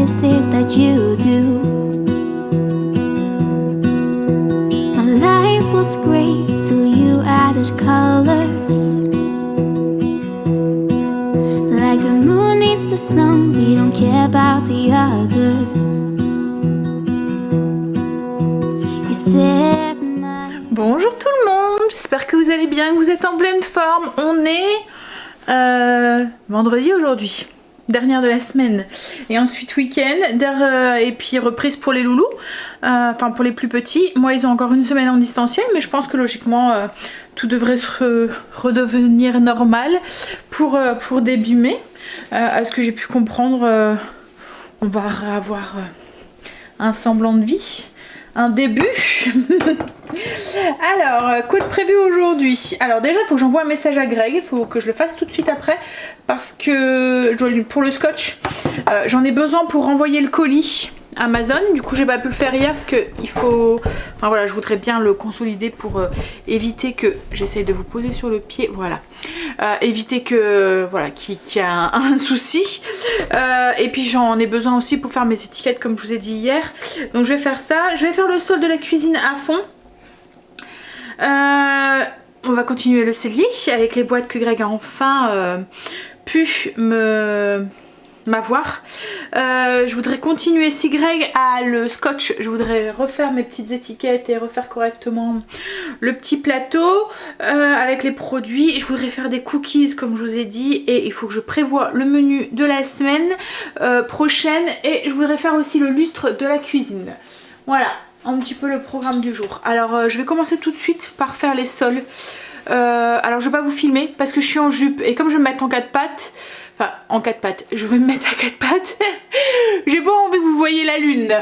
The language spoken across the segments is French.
is it that you do? My life was great till you added colors. Like the moon needs the sun, we don't care about the others. You said my... Bonjour tout le monde, j'espère que vous allez bien, que vous êtes en pleine forme. On est vendredi aujourd'hui, dernière de la semaine, et ensuite week-end, et puis reprise pour les loulous, enfin pour les plus petits. Moi ils ont encore une semaine en distanciel, mais je pense que logiquement tout devrait se redevenir normal pour début mai. À ce que j'ai pu comprendre, on va avoir un semblant de vie, un début. Alors, quoi de prévu aujourd'hui? Alors déjà, il faut que j'envoie un message à Greg, il faut que je le fasse tout de suite après, parce que je dois pour le scotch, j'en ai besoin pour renvoyer le colis Amazon. Du coup j'ai pas pu le faire hier parce que il faut, enfin voilà, je voudrais bien le consolider pour éviter que, j'essaye de vous poser sur le pied, voilà, éviter que voilà qu'il y a un souci, et puis j'en ai besoin aussi pour faire mes étiquettes comme je vous ai dit hier. Donc je vais faire ça, je vais faire le sol de la cuisine à fond. On va continuer le cellier avec les boîtes que Greg a enfin pu m'avoir. Je voudrais continuer, si Greg a le scotch, je voudrais refaire mes petites étiquettes et refaire correctement le petit plateau avec les produits. Je voudrais faire des cookies comme je vous ai dit, et il faut que je prévoie le menu de la semaine prochaine, et je voudrais faire aussi le lustre de la cuisine. Voilà un petit peu le programme du jour. Alors je vais commencer tout de suite par faire les sols. Alors je vais pas vous filmer parce que je suis en jupe, et comme je vais me mettre en 4 pattes, enfin en 4 pattes, je vais me mettre à 4 pattes, j'ai pas envie que vous voyez la lune.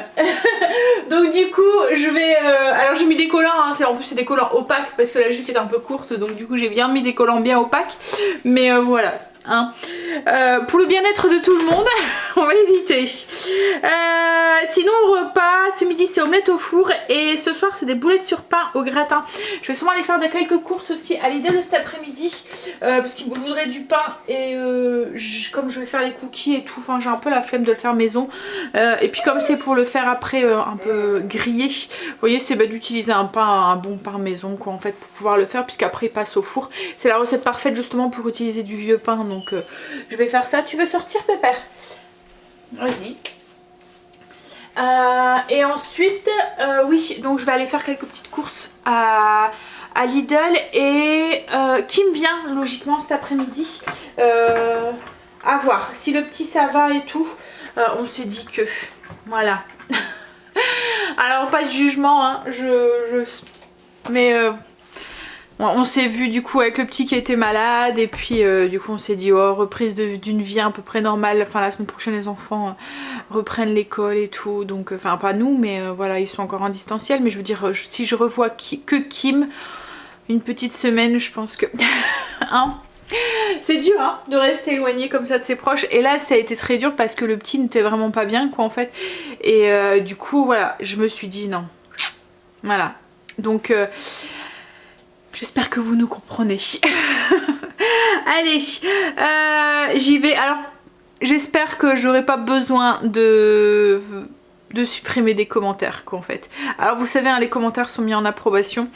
Donc du coup je vais, alors j'ai mis des collants, hein, en plus c'est des collants opaques parce que la jupe est un peu courte, donc du coup j'ai bien mis des collants bien opaques, mais voilà. Hein. Pour le bien-être de tout le monde, on va éviter. Sinon repas, ce midi c'est omelette au four, et ce soir c'est des boulettes sur pain au gratin. Je vais sûrement aller faire quelques courses aussi à Lidl cet après-midi, parce qu'il me voudrait du pain, et comme je vais faire les cookies et tout, enfin j'ai un peu la flemme de le faire maison, et puis comme c'est pour le faire après un peu grillé, vous voyez, c'est d'utiliser un bon pain maison quoi en fait, pour pouvoir le faire, puisqu'après il passe au four. C'est la recette parfaite justement pour utiliser du vieux pain, donc je vais faire ça. Tu veux sortir Pépère? Vas-y. Et ensuite oui, donc je vais aller faire quelques petites courses à Lidl, et Kim vient logiquement cet après-midi, à voir si le petit ça va et tout. On s'est dit que voilà. Alors pas de jugement hein, mais on s'est vu du coup avec le petit qui était malade, et puis du coup on s'est dit oh, reprise d'une vie à peu près normale. Enfin la semaine prochaine les enfants reprennent l'école et tout, donc enfin pas nous, mais voilà, ils sont encore en distanciel, mais je veux dire si je revois que Kim une petite semaine, je pense que hein, c'est dur hein, de rester éloigné comme ça de ses proches, et là ça a été très dur parce que le petit n'était vraiment pas bien quoi en fait, et du coup voilà, je me suis dit non, voilà, donc j'espère que vous nous comprenez. Allez, j'y vais. Alors, j'espère que j'aurai pas besoin de supprimer des commentaires quoi en fait. Alors vous savez hein, les commentaires sont mis en approbation,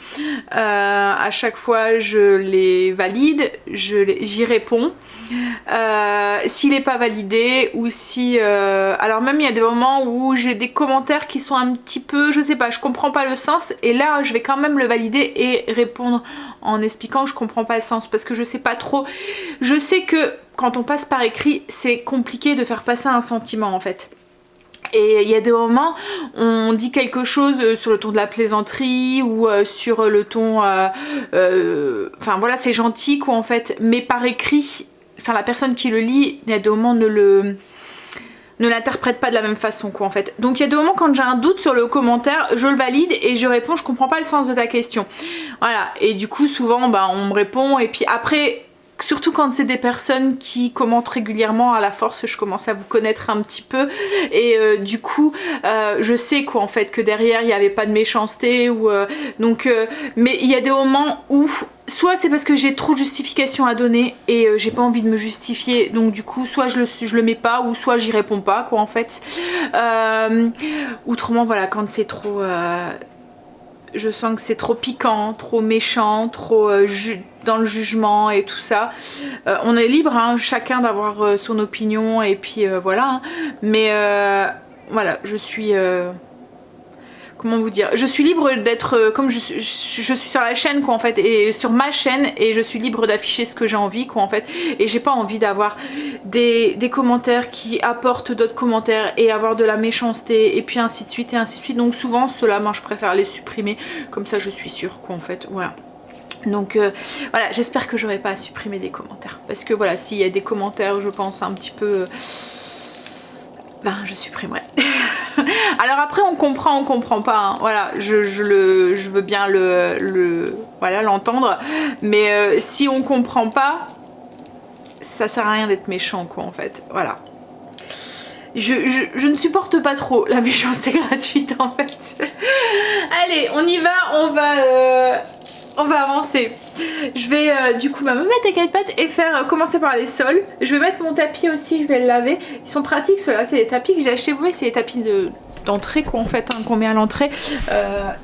à chaque fois je les valide, j'y réponds. S'il n'est pas validé, ou si alors même il y a des moments où j'ai des commentaires qui sont un petit peu, je sais pas, je comprends pas le sens, et là je vais quand même le valider et répondre en expliquant que je comprends pas le sens, parce que je sais pas trop, je sais que quand on passe par écrit c'est compliqué de faire passer un sentiment en fait. Et il y a des moments on dit quelque chose sur le ton de la plaisanterie, ou sur le ton enfin voilà, c'est gentil quoi en fait, mais par écrit, enfin la personne qui le lit, il y a des moments ne l'interprète pas de la même façon quoi en fait. Donc il y a des moments quand j'ai un doute sur le commentaire, je le valide et je réponds je comprends pas le sens de ta question. Voilà, et du coup souvent bah, on me répond, et puis après surtout quand c'est des personnes qui commentent régulièrement, à la force je commence à vous connaître un petit peu, et du coup je sais quoi en fait que derrière il n'y avait pas de méchanceté, ou donc mais il y a des moments où soit c'est parce que j'ai trop de justifications à donner et j'ai pas envie de me justifier, donc du coup soit je le mets pas ou soit j'y réponds pas quoi en fait. Autrement voilà, quand c'est trop je sens que c'est trop piquant, trop méchant, trop dans le jugement et tout ça. On est libre hein, chacun d'avoir son opinion et puis voilà hein. Mais voilà, je suis comment vous dire, je suis libre d'être comme je suis sur la chaîne quoi en fait, et sur ma chaîne, et je suis libre d'afficher ce que j'ai envie quoi en fait, et j'ai pas envie d'avoir des commentaires qui apportent d'autres commentaires et avoir de la méchanceté et puis ainsi de suite et ainsi de suite. Donc souvent ceux-là moi je préfère les supprimer, comme ça je suis sûre quoi en fait, voilà. Donc voilà, j'espère que j'aurai pas à supprimer des commentaires, parce que voilà, s'il y a des commentaires je pense un petit peu ben je supprimerai. Alors après on comprend pas hein. Voilà, je veux bien voilà l'entendre, mais si on comprend pas, ça sert à rien d'être méchant quoi en fait, voilà. Je ne supporte pas trop la méchanceté gratuite en fait. Allez, on y va, on va avancer. Je vais du coup me mettre à quatre pattes et commencer par les sols. Je vais mettre mon tapis aussi, je vais le laver. Ils sont pratiques ceux-là, c'est des tapis que j'ai achetés, vous voyez, c'est des tapis d'entrée quoi en fait hein, qu'on met à l'entrée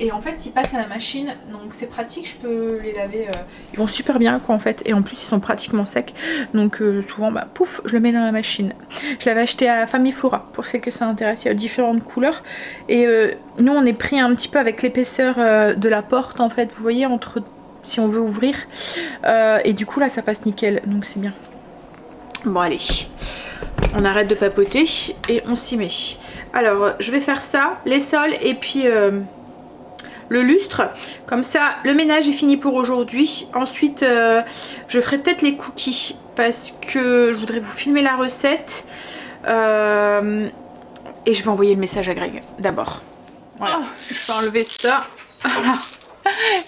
et en fait ils passent à la machine, donc c'est pratique, je peux les laver, ils vont super bien quoi en fait, et en plus ils sont pratiquement secs, donc souvent bah pouf je le mets dans la machine. Je l'avais acheté à Famiflora pour celles que ça intéresse, il y a différentes couleurs et nous on est pris un petit peu avec l'épaisseur de la porte en fait, vous voyez, entre si on veut ouvrir et du coup là ça passe nickel, donc c'est bien. Bon allez, on arrête de papoter et on s'y met. Alors je vais faire ça, les sols et puis le lustre. Comme ça le ménage est fini pour aujourd'hui. Ensuite je ferai peut-être les cookies parce que je voudrais vous filmer la recette. Et je vais envoyer le message à Greg d'abord. Voilà, je vais enlever ça. Voilà.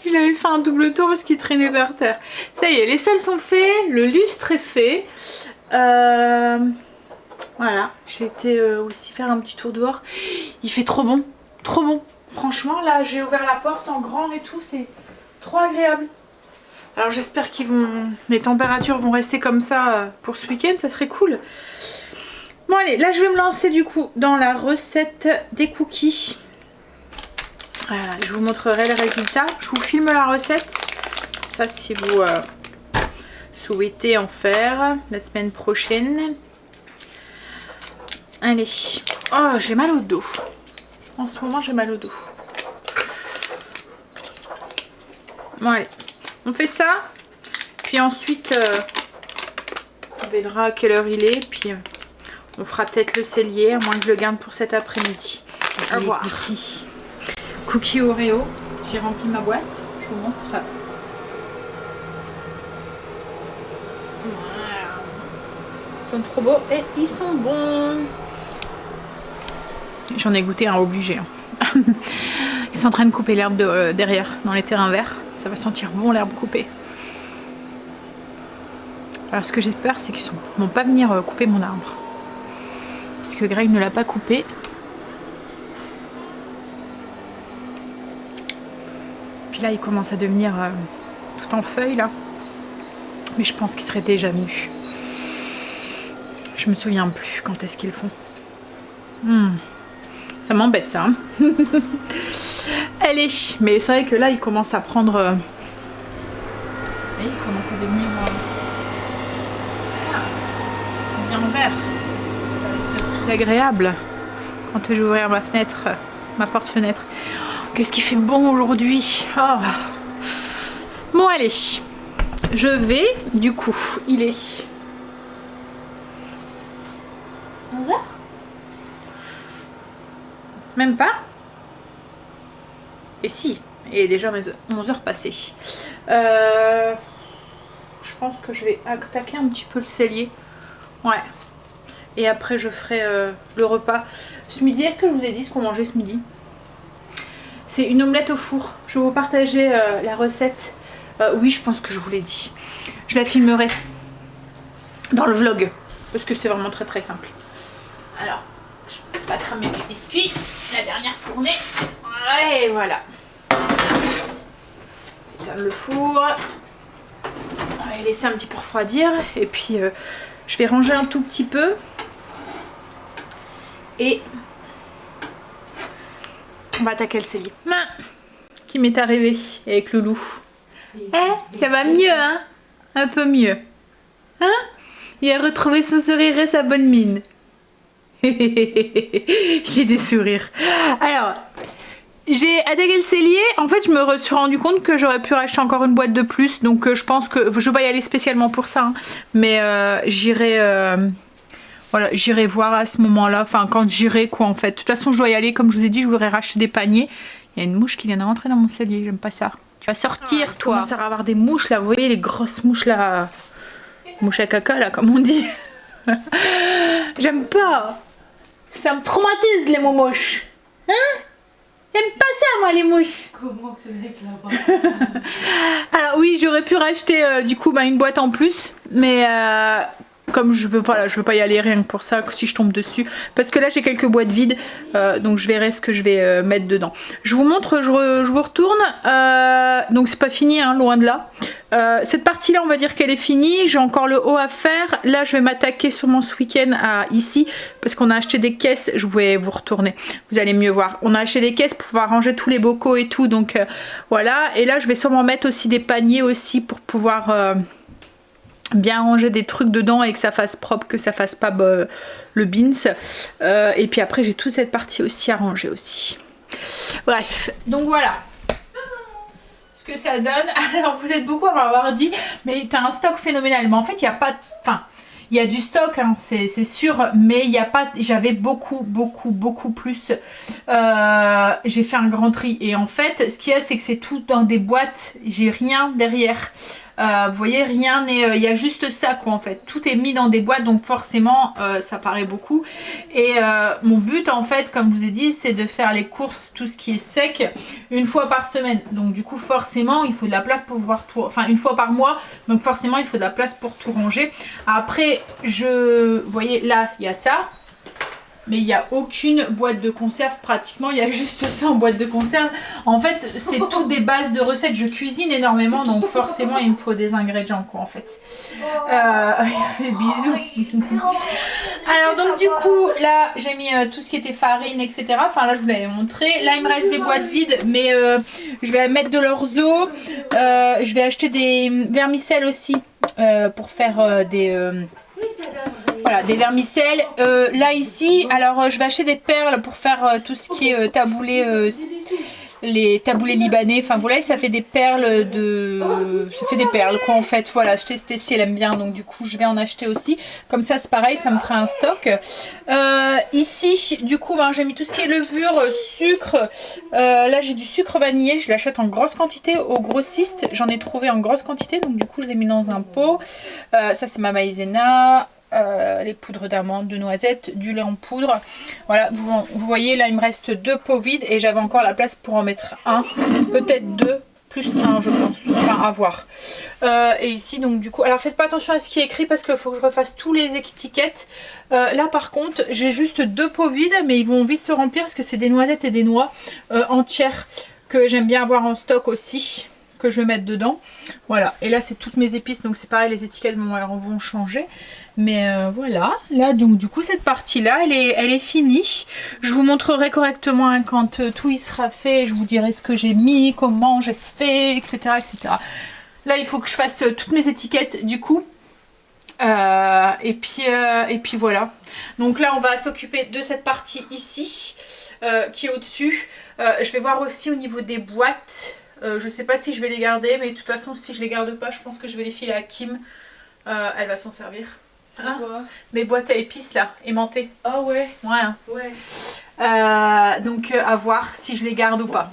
Il avait fait un double tour parce qu'il traînait par terre. Ça y est, les sols sont faits, le lustre est fait. Voilà, j'ai été aussi faire un petit tour dehors. Il fait trop bon, trop bon. Franchement, là, j'ai ouvert la porte en grand et tout, c'est trop agréable. Alors j'espère les températures vont rester comme ça pour ce week-end, ça serait cool. Bon allez, là je vais me lancer du coup dans la recette des cookies. Voilà, je vous montrerai le résultat. Je vous filme la recette. Ça, si vous souhaitez en faire la semaine prochaine. Allez. Oh, j'ai mal au dos. En ce moment, j'ai mal au dos. Bon, allez. On fait ça. Puis ensuite, on verra à quelle heure il est. Puis, on fera peut-être le cellier, à moins que je le garde pour cet après-midi. Au revoir. Cookies Oreo. J'ai rempli ma boîte. Je vous montre. Voilà. Ils sont trop beaux et ils sont bons. J'en ai goûté un obligé. Ils sont en train de couper l'herbe derrière, dans les terrains verts. Ça va sentir bon l'herbe coupée. Alors ce que j'ai peur, c'est qu'ils ne vont pas venir couper mon arbre. Parce que Greg ne l'a pas coupé. Puis là, il commence à devenir tout en feuilles là. Mais je pense qu'ils seraient déjà venus. Je me souviens plus quand est-ce qu'ils le font. Ça m'embête ça. Hein. Allez, mais c'est vrai que là il commence à prendre... il commence à devenir bien vert. Ça va être plus agréable quand je vais ouvrir ma fenêtre, ma porte-fenêtre. Qu'est-ce qui fait bon aujourd'hui. Oh. Bon allez, je vais, du coup, il est 11h. Même pas. Et si, il est déjà 11h passées. Je pense que je vais attaquer un petit peu le cellier. Ouais. Et après je ferai le repas. Ce midi, est-ce que je vous ai dit ce qu'on mangeait ce midi? C'est une omelette au four. Je vais vous partager la recette. Oui, je pense que je vous l'ai dit. Je la filmerai dans le vlog. Parce que c'est vraiment très très simple. Alors, je ne peux pas cramer mes biscuits. La dernière fournée. Et voilà. Éteindre le four. les laisser un petit peu refroidir. Et puis je vais ranger un tout petit peu. Et on va attaquer le cellier. Qui m'est arrivé avec Loulou. Ça va mieux, hein? Un peu mieux. Hein? Il a retrouvé son sourire et sa bonne mine. J'ai des sourires. Alors, j'ai attaqué le cellier. En fait, je me suis rendu compte que j'aurais pu racheter encore une boîte de plus. Donc, je pense que je vais pas y aller spécialement pour ça. Hein, mais j'irai... voilà, j'irai voir à ce moment-là. Enfin, quand j'irai, quoi, en fait. De toute façon, je dois y aller. Comme je vous ai dit, je voudrais racheter des paniers. Il y a une mouche qui vient de rentrer dans mon cellier. J'aime pas ça. Tu vas sortir, toi. Ça va avoir des mouches, là. Vous voyez, les grosses mouches, là. Mouches à caca, là, comme on dit. J'aime pas. Ça me traumatise, les momoches. Hein? J'aime pas ça, moi, les mouches. Comment ce mec là-bas? Alors, oui, j'aurais pu racheter, du coup, une boîte en plus. Mais... comme je veux, voilà, je veux pas y aller rien que pour ça, si je tombe dessus. Parce que là, j'ai quelques boîtes vides, donc je verrai ce que je vais mettre dedans. Je vous montre, je vous retourne. Donc c'est pas fini, hein, loin de là. Cette partie-là, on va dire qu'elle est finie. J'ai encore le haut à faire. Là, je vais m'attaquer sûrement ce week-end à ici, parce qu'on a acheté des caisses. Je vais vous retourner, vous allez mieux voir. On a acheté des caisses pour pouvoir ranger tous les bocaux et tout, donc voilà. Et là, je vais sûrement mettre aussi des paniers aussi pour pouvoir... bien ranger des trucs dedans et que ça fasse propre, que ça fasse pas le beans. Et puis après, j'ai toute cette partie aussi à ranger aussi. Bref, donc voilà ce que ça donne. Alors, vous êtes beaucoup à m'avoir dit, mais t'as un stock phénoménal. Mais en fait, il n'y a pas... Enfin, il y a du stock, hein, c'est sûr, mais il n'y a pas... J'avais beaucoup plus. J'ai fait un grand tri. Et en fait, ce qu'il y a, c'est que c'est tout dans des boîtes. J'ai rien derrière. Vous voyez, rien n'est... Il y a juste ça, quoi, en fait. Tout est mis dans des boîtes, donc forcément, ça paraît beaucoup. Et mon but, en fait, comme je vous ai dit, c'est de faire les courses, tout ce qui est sec, une fois par semaine. Donc, du coup, forcément, il faut de la place pour pouvoir tout... Enfin, une fois par mois. Donc, forcément, il faut de la place pour tout ranger. Après, vous voyez, là, il y a ça. Mais il n'y a aucune boîte de conserve pratiquement, il y a juste ça en boîte de conserve. En fait, c'est toutes des bases de recettes. Je cuisine énormément, donc forcément, il me faut des ingrédients, quoi, en fait. Il fait bisous. Alors, donc, du coup, là, j'ai mis tout ce qui était farine, etc. Enfin, là, je vous l'avais montré. Là, il me reste des boîtes vides, mais je vais mettre de l'orzo. Je vais acheter des vermicelles aussi pour faire voilà, des vermicelles. Là ici, alors je vais acheter des perles pour faire tout ce qui est taboulé, les taboulés libanais. Enfin voilà, ça fait des perles de... Ça fait des perles quoi en fait. Voilà, acheter Stécie, elle aime bien, donc du coup je vais en acheter aussi. Comme ça c'est pareil, ça me fera un stock. Ici, du coup, j'ai mis tout ce qui est levure, sucre. Là j'ai du sucre vanillé, je l'achète en grosse quantité au grossiste. J'en ai trouvé en grosse quantité, donc du coup je l'ai mis dans un pot. Ça c'est ma maïzena. Les poudres d'amandes, de noisettes, du lait en poudre. Voilà, vous voyez là il me reste 2 pots vides et j'avais encore la place pour en mettre un, peut-être 2 plus 1 je pense, enfin à voir. Et ici donc du coup, alors faites pas attention à ce qui est écrit parce qu'il faut que je refasse tous les étiquettes. Là par contre j'ai juste 2 pots vides mais ils vont vite se remplir parce que c'est des noisettes et des noix entières que j'aime bien avoir en stock aussi, que je vais mettre dedans. Voilà, et là c'est toutes mes épices, donc c'est pareil, les étiquettes vont changer. Mais voilà, là donc du coup cette partie là elle est finie. Je vous montrerai correctement hein, quand tout y sera fait, je vous dirai ce que j'ai mis, comment j'ai fait, etc., etc. Là il faut que je fasse toutes mes étiquettes du coup. Et puis voilà. Donc là on va s'occuper de cette partie ici qui est au dessus. Je vais voir aussi au niveau des boîtes. Je sais pas si je vais les garder, mais de toute façon si je les garde pas je pense que je vais les filer à Kim. Elle va s'en servir. Hein, mes boîtes à épices là, aimantées. Ah ouais. Ouais. Hein. Ouais. Donc à voir si je les garde ou pas.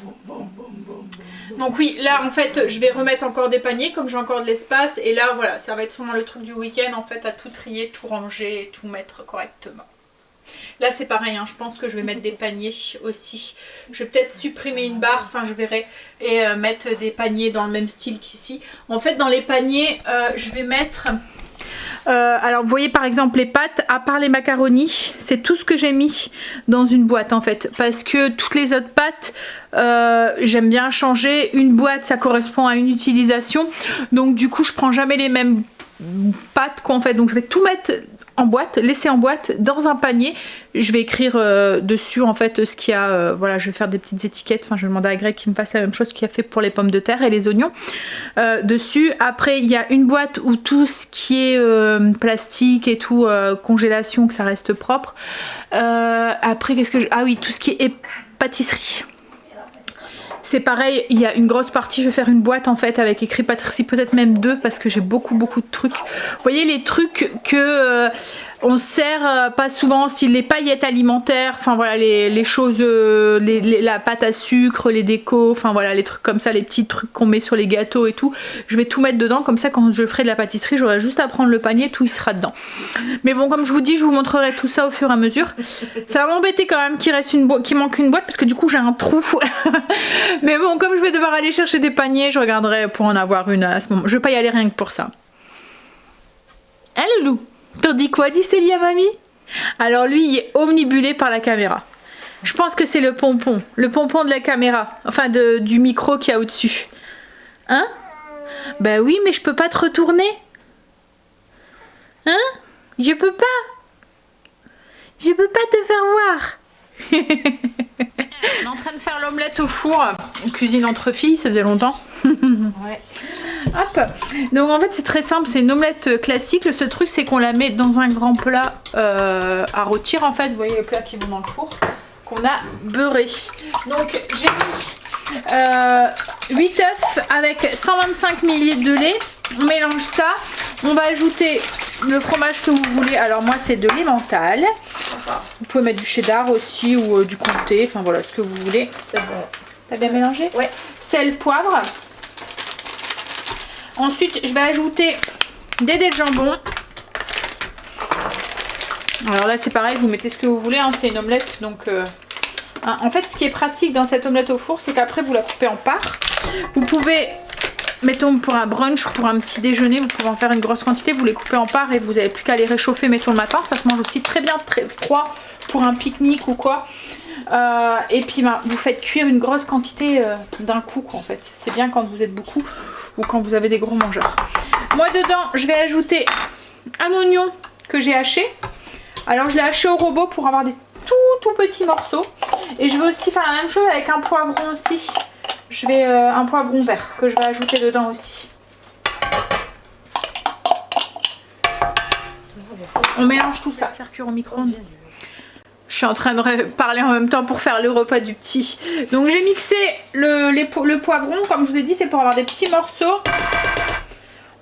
Donc oui, là en fait je vais remettre encore des paniers comme j'ai encore de l'espace. Et là voilà, ça va être sûrement le truc du week-end en fait, à tout trier, tout ranger, tout mettre correctement. Là c'est pareil, hein, je pense que je vais mettre des paniers aussi. Je vais peut-être supprimer une barre, enfin je verrai. Et mettre des paniers dans le même style qu'ici. En fait dans les paniers je vais mettre... Alors vous voyez par exemple les pâtes, à part les macaronis, c'est tout ce que j'ai mis dans une boîte en fait. Parce que toutes les autres pâtes, j'aime bien changer. Une boîte ça correspond à une utilisation. Donc du coup je prends jamais les mêmes pâtes quoi en fait. Donc je vais tout mettre en boîte, laisser en boîte dans un panier. Je vais écrire dessus en fait ce qu'il y a, voilà, je vais faire des petites étiquettes, enfin je vais demander à Greg qui me fasse la même chose qu'il a fait pour les pommes de terre et les oignons dessus. Après il y a une boîte où tout ce qui est plastique et tout, congélation, que ça reste propre. Après qu'est-ce que ah oui, tout ce qui est pâtisserie. C'est pareil, il y a une grosse partie, je vais faire une boîte en fait avec écrit pâtisserie, peut-être même 2 parce que j'ai beaucoup de trucs. Vous voyez les trucs que on sert pas souvent, style les paillettes alimentaires, enfin voilà les choses, la pâte à sucre, les décos, enfin voilà les trucs comme ça, les petits trucs qu'on met sur les gâteaux et tout. Je vais tout mettre dedans, comme ça quand je ferai de la pâtisserie, j'aurai juste à prendre le panier, tout il sera dedans. Mais bon, comme je vous dis, je vous montrerai tout ça au fur et à mesure. Ça va m'embêter quand même qu'il reste qu'il manque une boîte parce que du coup j'ai un trou. Mais bon, comme je vais devoir aller chercher des paniers, je regarderai pour en avoir une à ce moment. Je vais pas y aller rien que pour ça. Hein Loulou? T'en dis quoi, dit Célie à mamie? Alors lui, il est omnibulé par la caméra. Je pense que c'est le pompon de la caméra, enfin du micro qu'il y a au-dessus. Hein? Bah oui, mais je peux pas te retourner. Hein? Je peux pas. Je peux pas te faire voir. On est en train de faire l'omelette au four. On cuisine entre filles, ça faisait longtemps. Ouais. Hop. Donc en fait c'est très simple, c'est une omelette classique. Le seul truc c'est qu'on la met dans un grand plat à rôtir en fait. Vous voyez les plats qui vont dans le four qu'on a beurré. Donc j'ai mis 8 œufs avec 125 ml de lait. On mélange ça. On va ajouter le fromage que vous voulez. Alors moi c'est de l'emmental. Vous pouvez mettre du cheddar aussi ou du comté. Enfin voilà ce que vous voulez. C'est bon. T'as bien mélangé? Ouais. Sel, poivre. Ensuite, je vais ajouter des dés de jambon. Alors là, c'est pareil, vous mettez ce que vous voulez, hein, c'est une omelette. Donc, hein, en fait, ce qui est pratique dans cette omelette au four, c'est qu'après, vous la coupez en parts. Vous pouvez, mettons pour un brunch ou pour un petit déjeuner, vous pouvez en faire une grosse quantité, vous les coupez en parts et vous n'avez plus qu'à les réchauffer, mettons le matin. Ça se mange aussi très bien, très froid pour un pique-nique ou quoi. Et puis ben, vous faites cuire une grosse quantité d'un coup quoi, en fait. C'est bien quand vous êtes beaucoup ou quand vous avez des gros mangeurs. Moi dedans je vais ajouter un oignon que j'ai haché. Alors je l'ai haché au robot pour avoir des tout petits morceaux. Et je vais aussi faire la même chose avec un poivron aussi. Je vais un poivron vert que je vais ajouter dedans aussi. On mélange tout ça. Faire cuire au micro-ondes. Je suis en train de parler en même temps pour faire le repas du petit. Donc j'ai mixé le poivron, comme je vous ai dit, c'est pour avoir des petits morceaux.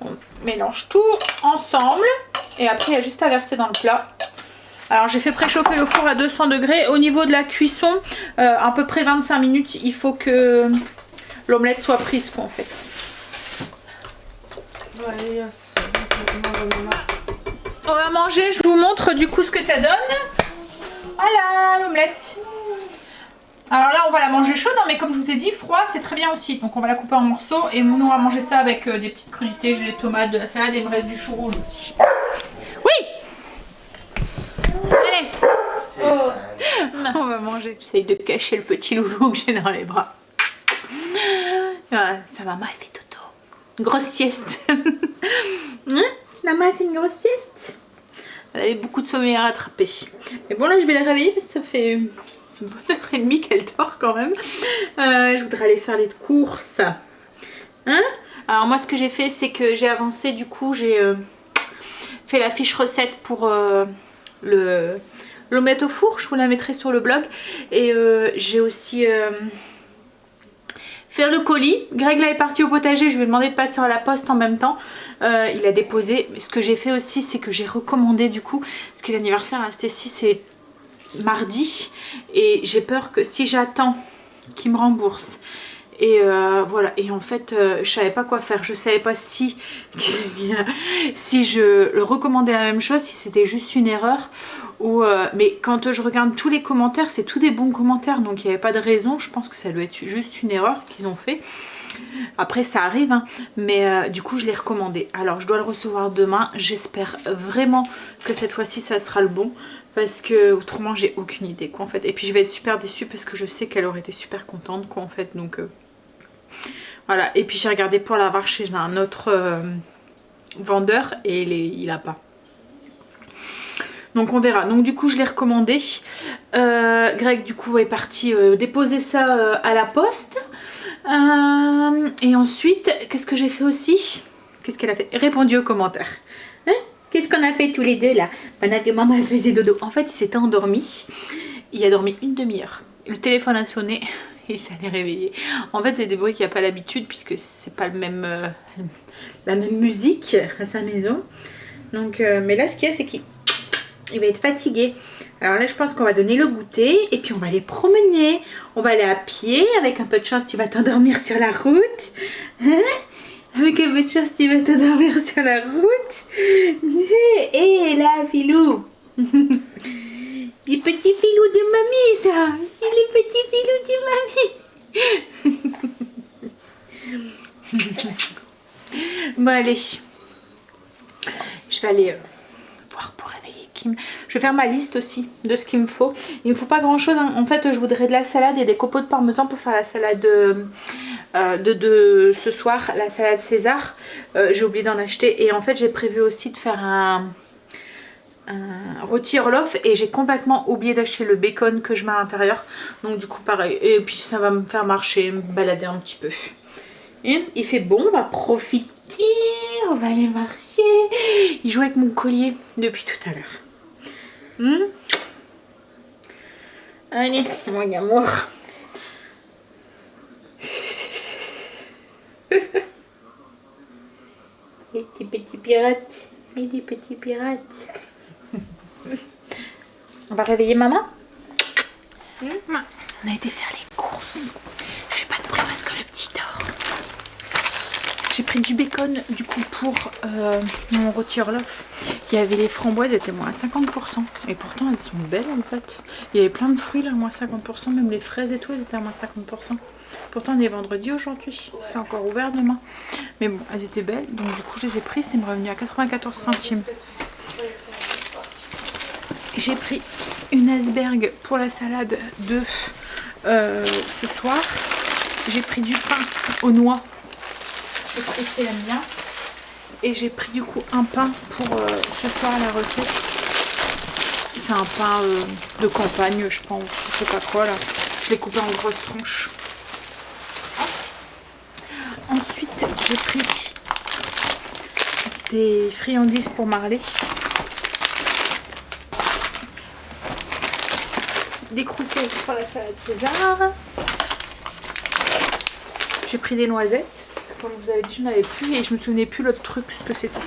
On mélange tout ensemble et après il y a juste à verser dans le plat. Alors j'ai fait préchauffer le four à 200 degrés. Au niveau de la cuisson, à peu près 25 minutes, il faut que l'omelette soit prise quoi en fait. On va manger, je vous montre du coup ce que ça donne. Voilà l'omelette. Alors là on va la manger chaude, hein, mais comme je vous ai dit, froid c'est très bien aussi. Donc on va la couper en morceaux et nous on va manger ça avec des petites crudités, j'ai des tomates, de la salade et il me reste du chou rouge aussi. Oui. Allez. Oh. On va manger. J'essaye de cacher le petit loulou que j'ai dans les bras. Ah, ça va, ma fait toto. Grosse sieste. Hein? La ma fait une grosse sieste. Elle avait beaucoup de sommeil à rattraper. Mais bon là je vais la réveiller parce que ça fait une bonne heure et demie qu'elle dort quand même. Je voudrais aller faire les courses. Hein? Alors moi ce que j'ai fait c'est que j'ai avancé, du coup j'ai fait la fiche recette pour l'omelette au four. Je vous la mettrai sur le blog. Et j'ai aussi faire le colis. Greg là est parti au potager, je lui ai demandé de passer à la poste en même temps. Il a déposé. Ce que j'ai fait aussi c'est que j'ai recommandé du coup, parce que l'anniversaire à Stécie c'est mardi et j'ai peur que si j'attends qu'il me rembourse et voilà, et en fait je savais pas quoi faire, je savais pas si je le recommandais la même chose, si c'était juste une erreur ou mais quand je regarde tous les commentaires c'est tous des bons commentaires, donc il n'y avait pas de raison. Je pense que ça doit être juste une erreur qu'ils ont fait. Après ça arrive hein, mais du coup je l'ai recommandé. Alors je dois le recevoir demain, j'espère vraiment que cette fois-ci ça sera le bon. Parce que autrement j'ai aucune idée quoi en fait. Et puis je vais être super déçue parce que je sais qu'elle aurait été super contente quoi en fait. Donc voilà. Et puis j'ai regardé pour l'avoir chez un autre vendeur et il a pas. Donc on verra. Donc du coup je l'ai recommandé. Greg du coup est parti déposer ça à la poste. Et ensuite qu'est-ce que j'ai fait aussi? Qu'est-ce qu'elle a fait? Répondu aux commentaires. Hein? Qu'est-ce qu'on a fait tous les deux là? Pendant que maman faisait dodo. En fait il s'était endormi. Il a dormi une demi-heure. Le téléphone a sonné et ça l'est réveillé. En fait c'est des bruits qu'il n'y a pas l'habitude puisque c'est pas le même, la même musique à sa maison. Donc mais là ce qu'il y a c'est qu'il va être fatigué. Alors là je pense qu'on va donner le goûter et puis on va aller promener. On va aller à pied. Avec un peu de chance tu vas t'endormir sur la route. Hein? Avec un peu de chance tu vas t'endormir sur la route. Et là filou. Les petits filous de mamie ça. C'est les petits filous de mamie. Bon allez. Je vais aller voir pour réveiller Kim. Je vais faire ma liste aussi de ce qu'il me faut. Il me faut pas grand chose hein. En fait je voudrais de la salade et des copeaux de parmesan pour faire la salade de ce soir, la salade César. J'ai oublié d'en acheter et en fait j'ai prévu aussi de faire un rôti Orloff et j'ai complètement oublié d'acheter le bacon que je mets à l'intérieur. Donc du coup pareil, et puis ça va me faire marcher, me balader un petit peu. Et il fait bon, on va profiter, on va aller marcher. Il joue avec mon collier depuis tout à l'heure. Allez mon amour. Les petits pirates. Et les petits pirates. On va réveiller maman. On a été faire les courses. Je fais pas de bruit parce que le petit dort. J'ai pris du bacon du coup pour mon rôti Orloff. Il y avait les framboises, étaient moins à 50%. Et pourtant elles sont belles en fait. Il y avait plein de fruits là, moins 50%. Même les fraises et tout, elles étaient à moins 50%. Pourtant on est vendredi aujourd'hui. C'est encore ouvert demain. Mais bon, elles étaient belles. Donc du coup je les ai prises. C'est revenu à 94 centimes. J'ai pris une iceberg pour la salade de ce soir. J'ai pris du pain aux noix. Je crois que c'est la mienne. Et j'ai pris du coup un pain pour ce soir la recette. C'est un pain de campagne je pense. Je sais pas quoi là. Je l'ai coupé en grosses tranches. Ensuite j'ai pris des friandises pour Marley. Des croûtons pour la salade César. J'ai pris des noisettes. Comme je vous avais dit, je n'avais plus et je me souvenais plus l'autre truc ce que c'était.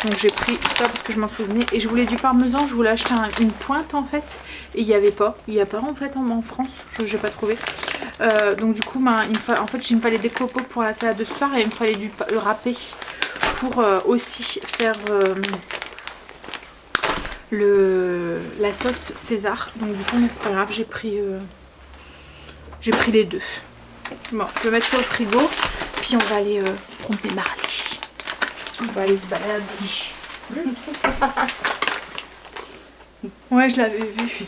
Donc j'ai pris ça parce que je m'en souvenais. Et je voulais du parmesan, je voulais acheter une pointe en fait. Et il n'y avait pas. Il n'y a pas en fait en France. Je n'ai pas trouvé. Donc du coup, il me fallait des copeaux pour la salade de ce soir et il me fallait le râpé pour aussi faire la sauce César. Donc du coup, c'est pas grave, j'ai pris les deux. Bon, je vais mettre ça au frigo. Puis on va aller promener Marley. On va aller se balader. Ouais, je l'avais vu.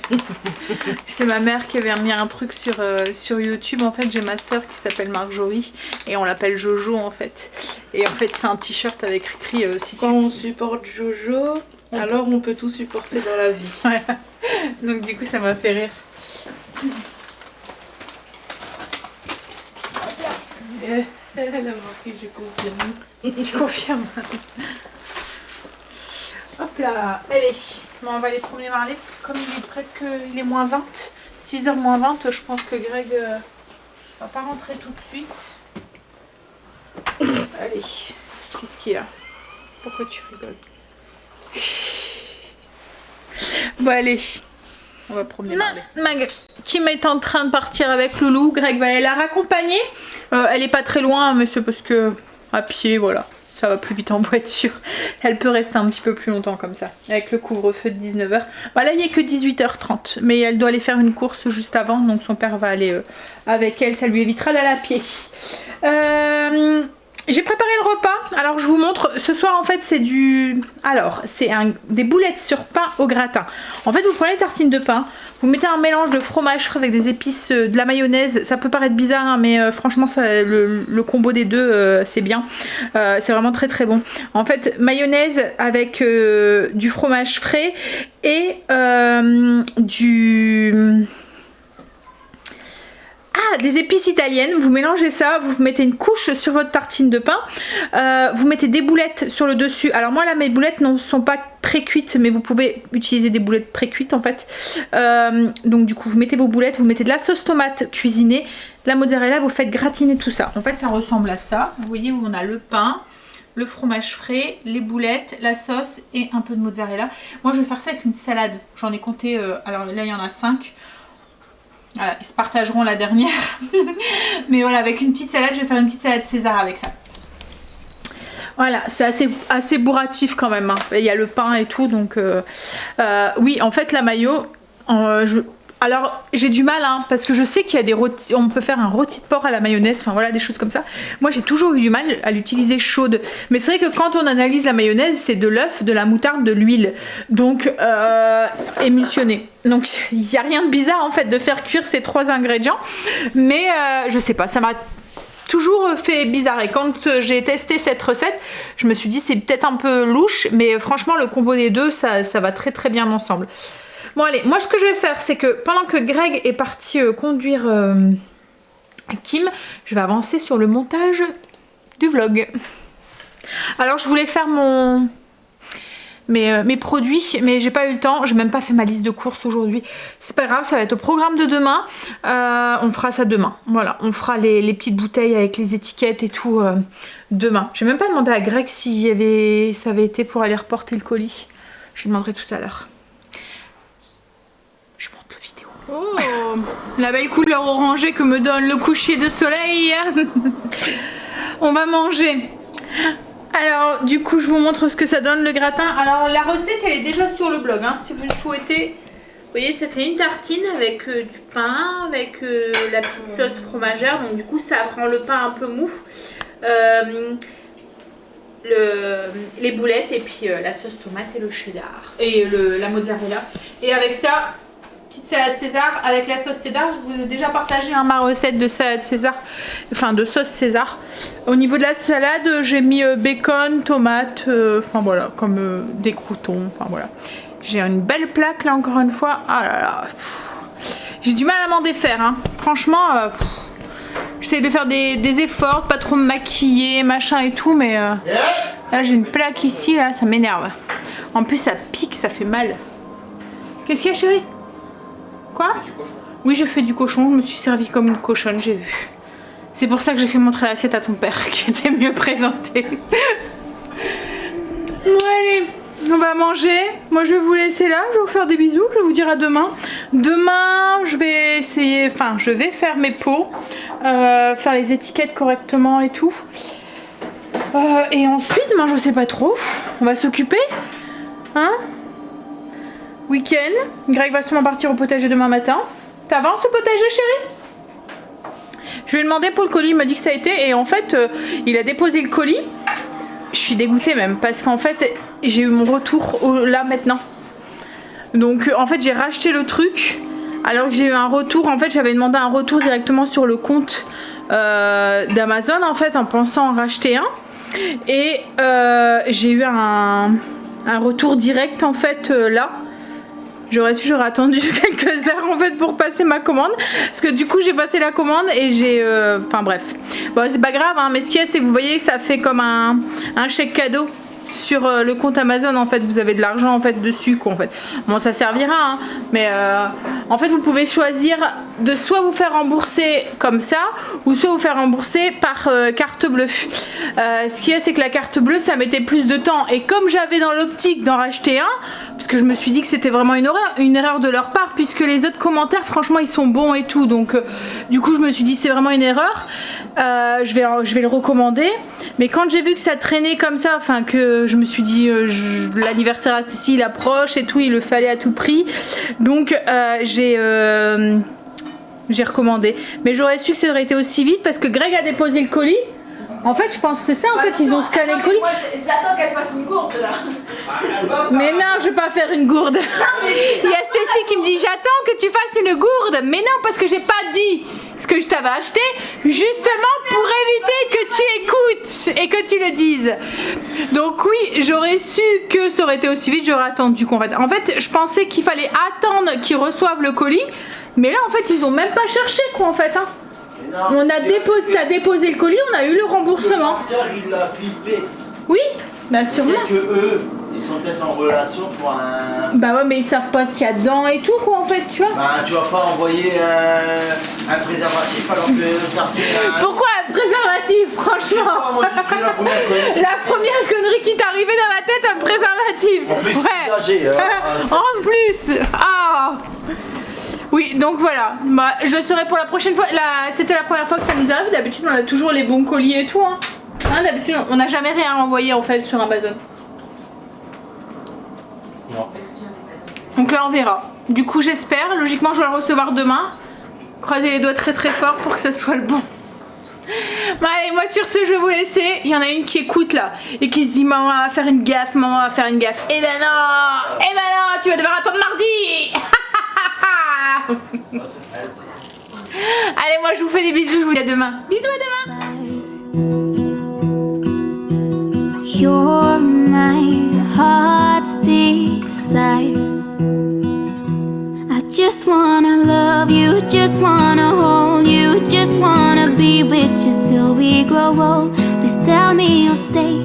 C'est ma mère qui avait mis un truc sur YouTube. En fait, j'ai ma soeur qui s'appelle Marjorie et on l'appelle Jojo en fait. Et en fait, c'est un t-shirt avec écrit si quand on supporte Jojo, alors on peut tout supporter dans la vie. Ouais. Donc du coup, ça m'a fait rire. Elle a marqué, je confirme. Tu confirmes? Hop là, allez, bon, on va aller promener Marley parce que comme il est moins 20, 6h moins 20, je pense que Greg va pas rentrer tout de suite. Allez, qu'est-ce qu'il y a? Pourquoi tu rigoles? Bon allez, on va promener Marley. Kim est en train de partir avec Loulou, Greg va aller la raccompagner. Elle est pas très loin mais c'est parce que à pied voilà. ça va plus vite en voiture. Elle peut rester un petit peu plus longtemps comme ça, avec le couvre-feu de 19h. Voilà, il n'y a que 18h30, mais elle doit aller faire une course juste avant, donc son père va aller avec elle, ça lui évitera d'aller à pied. J'ai préparé le repas, alors je vous montre, ce soir en fait c'est des boulettes sur pain au gratin. En fait vous prenez les tartines de pain, vous mettez un mélange de fromage frais avec des épices, de la mayonnaise, ça peut paraître bizarre hein, mais franchement le combo des deux c'est bien, c'est vraiment très très bon. En fait mayonnaise avec du fromage frais et des épices italiennes, vous mélangez ça, vous mettez une couche sur votre tartine de pain, vous mettez des boulettes sur le dessus. Alors moi là mes boulettes ne sont pas pré-cuites, mais vous pouvez utiliser des boulettes pré-cuites en fait. Donc du coup vous mettez vos boulettes, vous mettez de la sauce tomate cuisinée, de la mozzarella, vous faites gratiner tout ça. En fait ça ressemble à ça, vous voyez où on a le pain, le fromage frais, les boulettes, la sauce et un peu de mozzarella. Moi je vais faire ça avec une salade, j'en ai compté, alors là il y en a 5. Voilà, ils se partageront la dernière. Mais voilà, avec une petite salade, je vais faire une petite salade César avec ça. Voilà, c'est assez bourratif quand même. Hein. Il y a le pain et tout, donc... oui, en fait, la mayo... Alors, j'ai du mal, hein, parce que je sais qu'il y a des rôtis... On peut faire un rôti de porc à la mayonnaise, enfin voilà, des choses comme ça. Moi, j'ai toujours eu du mal à l'utiliser chaude. Mais c'est vrai que quand on analyse la mayonnaise, c'est de l'œuf, de la moutarde, de l'huile. Donc, émulsionné. Donc, il n'y a rien de bizarre, en fait, de faire cuire ces 3 ingrédients. Mais, je sais pas, ça m'a toujours fait bizarre. Et quand j'ai testé cette recette, je me suis dit, c'est peut-être un peu louche. Mais franchement, le combo des deux, ça va très très bien ensemble. Bon allez, moi ce que je vais faire c'est que pendant que Greg est parti conduire Kim, je vais avancer sur le montage du vlog. Alors je voulais faire mes produits, mais j'ai pas eu le temps, j'ai même pas fait ma liste de courses aujourd'hui. C'est pas grave, ça va être au programme de demain, on fera ça demain. Voilà, on fera les petites bouteilles avec les étiquettes et tout demain. J'ai même pas demandé à Greg si ça avait été pour aller reporter le colis. Je lui demanderai tout à l'heure. Oh, la belle couleur orangée que me donne le coucher de soleil. On va manger. Alors du coup je vous montre ce que ça donne le gratin. Alors la recette elle est déjà sur le blog hein, si vous le souhaitez. Vous voyez ça fait une tartine avec du pain, avec la petite sauce fromagère. Donc du coup ça rend le pain un peu mou. Les boulettes et puis la sauce tomate et le cheddar. Et la mozzarella. Et avec ça... Petite salade César avec la sauce César. Je vous ai déjà partagé ma recette de salade César, enfin de sauce César. Au niveau de la salade, j'ai mis bacon, tomate, enfin voilà, comme des croutons, enfin voilà. J'ai une belle plaque là encore une fois. Ah là là, j'ai du mal à m'en défaire. Hein. Franchement, j'essaie de faire des efforts, pas trop me maquiller, machin et tout, mais là j'ai une plaque ici, là, ça m'énerve. En plus ça pique, ça fait mal. Qu'est-ce qu'il y a chérie ? Quoi ? Oui, je fais du cochon, je me suis servie comme une cochonne, j'ai vu. C'est pour ça que j'ai fait montrer l'assiette à ton père, qui était mieux présenté. Bon allez, on va manger. Moi je vais vous laisser là, je vais vous faire des bisous, je vais vous dire à demain. Demain, je vais essayer, enfin je vais faire mes pots, faire les étiquettes correctement et tout. Et ensuite, moi je sais pas trop, on va s'occuper, hein ? Week-end, Greg va sûrement partir au potager demain matin. T'avances au potager chérie ? Je lui ai demandé pour le colis, il m'a dit que ça a été et en fait il a déposé le colis. Je suis dégoûtée même parce qu'en fait j'ai eu mon retour là maintenant. Donc en fait j'ai racheté le truc alors que j'ai eu un retour. En fait j'avais demandé un retour directement sur le compte d'Amazon en fait en pensant en racheter un. Et j'ai eu un retour direct en fait là. J'aurais attendu quelques heures en fait pour passer ma commande. Parce que du coup j'ai passé la commande et j'ai... Enfin bref. Bon c'est pas grave hein, mais ce qu'il y a c'est que vous voyez que ça fait comme un chèque cadeau sur le compte Amazon en fait. Vous avez de l'argent en fait dessus quoi en fait. Bon ça servira hein, mais en fait vous pouvez choisir de soit vous faire rembourser comme ça ou soit vous faire rembourser par carte bleue. Ce qu'il y a c'est que la carte bleue ça mettait plus de temps et comme j'avais dans l'optique d'en racheter un parce que je me suis dit que c'était vraiment une erreur de leur part puisque les autres commentaires franchement ils sont bons et tout donc du coup je me suis dit c'est vraiment une erreur. Je vais le recommander Mais quand j'ai vu que ça traînait comme ça, enfin que je me suis dit l'anniversaire à Cécile approche et tout, il le fallait à tout prix. Donc j'ai recommandé. Mais j'aurais su que ça aurait été aussi vite parce que Greg a déposé le colis. En fait, je pense que c'est ça, en fait, ils ont scanné le colis. Moi, j'attends qu'elle fasse une gourde là. Mais non, je vais pas faire une gourde. Il y a Stécie qui me dit j'attends que tu fasses une gourde. Mais non, parce que j'ai pas dit ce que je t'avais acheté, justement pour éviter que tu écoutes et que tu le dises. Donc oui, j'aurais su que ça aurait été aussi vite, j'aurais attendu qu'on va. En fait, je pensais qu'il fallait attendre qu'ils reçoivent le colis, mais là, en fait, ils ont même pas cherché quoi, en fait. Hein. On a déposé, t'as déposé le colis, on a eu le remboursement. Le porteur, il l'a pipé. Oui, bah sûrement. Peut-être que eux, ils sont peut-être en relation pour un... Bah ouais, mais ils savent pas ce qu'il y a dedans et tout quoi en fait, tu vois. Bah tu vas pas envoyer un préservatif alors que t'as reçu un... Pourquoi un préservatif, franchement? Moi j'ai pris la première connerie. La première connerie qui t'est arrivée dans la tête, un préservatif. En plus, Ouais. usagé, En plus. Ah. Oui, donc voilà. Bah, je serai pour la prochaine fois. C'était la première fois que ça nous arrive. D'habitude, on a toujours les bons colis et tout. Hein. D'habitude, on n'a jamais rien renvoyé en fait sur Amazon. Non. Donc là, on verra. Du coup, j'espère. Logiquement, je vais le recevoir demain. Croisez les doigts très très fort pour que ce soit le bon. Bon, allez, moi sur ce, je vais vous laisser. Il y en a une qui écoute là et qui se dit maman va faire une gaffe, maman va faire une gaffe. Eh ben non, tu vas devoir attendre mardi. Allez, moi je vous fais des bisous, je vous dis à demain. Bisous, à demain. You're my heart's desire. I just wanna love you, just wanna hold you, just wanna be with you till we grow old. Please tell me you'll stay